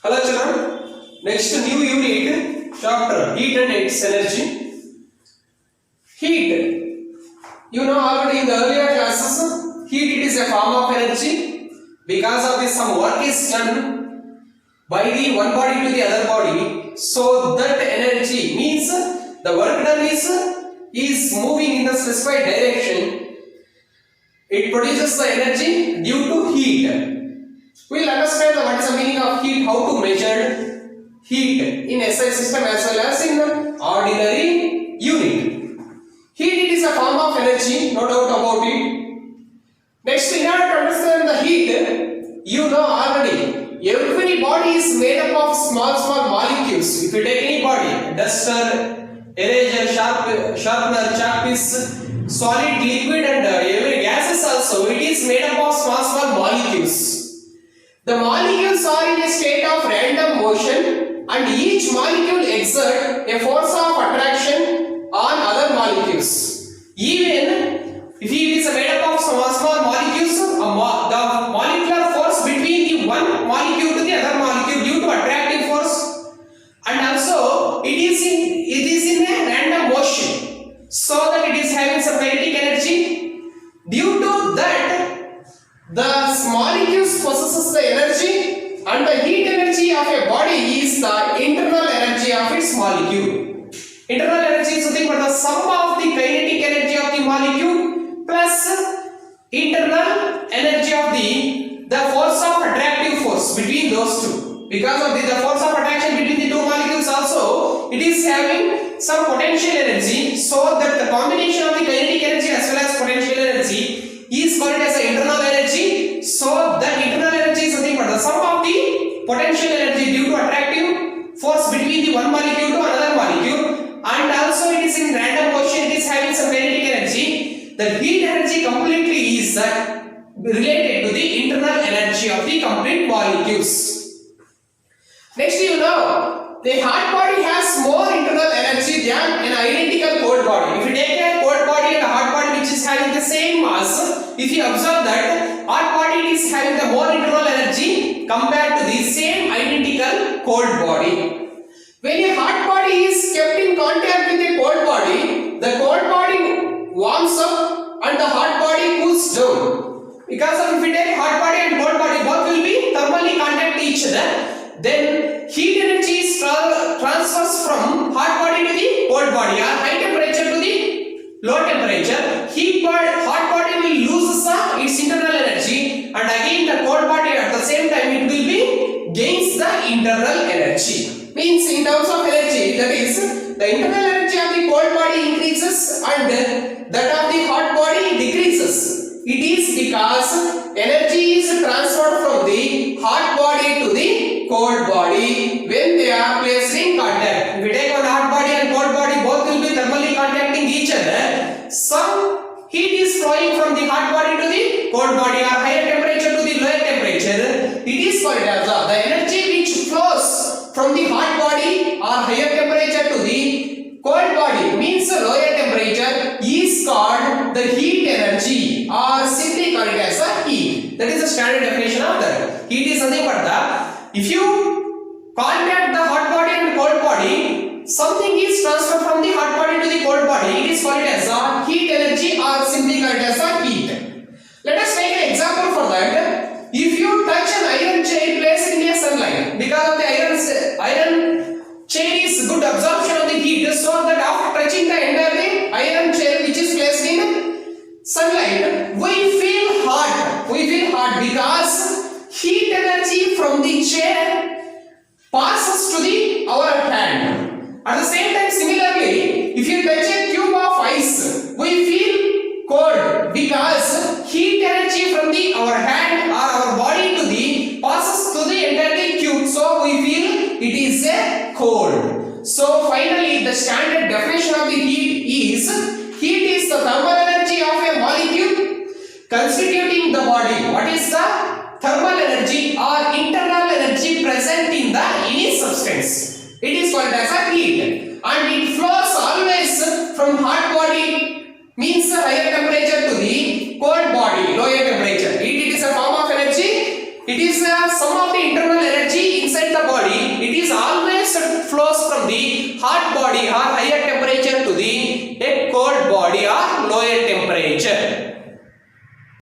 Hello children. Next new unit, chapter heat and its energy. Heat. You know already in the earlier classes, heat it is a form of energy. Because of this, some work is done by the one body to the other body. So that energy means the work done is moving in the specified direction. It produces the energy due to heat. We will understand what is the meaning of heat, how to measure heat in SI system as well as in the ordinary unit. Heat it is a form of energy, no doubt about it. Next, in order to understand the heat, you know already, every body is made up of small molecules. If you take any body, duster, eraser, sharpener, chalkpiece, solid, liquid and every gases also, it is made up of small molecules. The molecules are in a state of random motion and each molecule exerts a force of attraction on other molecules. Even if it is made up of small molecules, the molecular force between the one molecule to the other molecule due to attractive force, and also it is in a random motion, so that it is having some kinetic energy. Due to that, the molecules possesses the energy, and the heat energy of a body is the internal energy of its molecule. Internal energy is nothing but the sum of the kinetic energy of the molecule plus internal energy of the force of attractive force between those two. Because of the force of attraction between the two molecules also, it is having some potential energy, so that the combination of the kinetic energy as well as potential energy is called as the internal energy. So the internal energy is nothing but the sum of the potential energy due to attractive force between the one molecule to another molecule, and also it is in random motion, it is having some kinetic energy. The heat energy completely is related to the internal energy of the complete molecules. Next, you know, the hot body has more internal energy than an identical cold body. If you take a cold body and a hot body which is having the same mass, if you observe that hot body is having the more internal energy compared to the same identical cold body. When a hot body is kept in contact with a cold body, the cold body warms up and the hot body cools down. Because of if we take hot body and cold body, both will be thermally contact each other. Then heat energy is transfers from hot body to the cold body, or high temperature to the low temperature. Hot body will lose its internal energy, and again the cold body at the same time it will be gains the internal energy. Means in terms of energy, that is the internal energy of the cold body increases and that of the hot body decreases. It is because energy is transferred from the hot body to the cold body when they are placed in contact. If we take one hot body and cold body, both will be thermally contacting each other. Some heat is flowing from the hot body to the cold body, or higher temperature to the lower temperature. It is called as the energy which flows from the hot body or higher temperature to the cold body, means lower temperature, is called the heat energy, or simply called as a heat. That is the standard definition of that. Heat is nothing but if you contact the hot body and cold body, something is transferred from the hot body to the cold body. It is called as a heat energy, or simply called as a heat. Let us take an example for that. If you touch an iron chain placed in the sunlight, because of the iron chain is good absorption of the heat, so that after touching the entire iron chain which is placed in sunlight, we feel hot. We feel hot because heat energy from the chair passes to our hand. At the same time, similarly, if you touch a cube of ice, we feel cold because heat energy from our hand or our body to the passes to the entire cube, so we feel it is a cold. So finally, the standard definition of the heat is the thermal energy of a molecule constituting the body. What is the thermal energy or internal energy present in any substance? It is called as a heat, and it flows always from hot body, means higher temperature, to the cold body, lower temperature. It is a form of energy. It is some of the internal energy inside the body. hot body or higher temperature to the a cold body or lower temperature.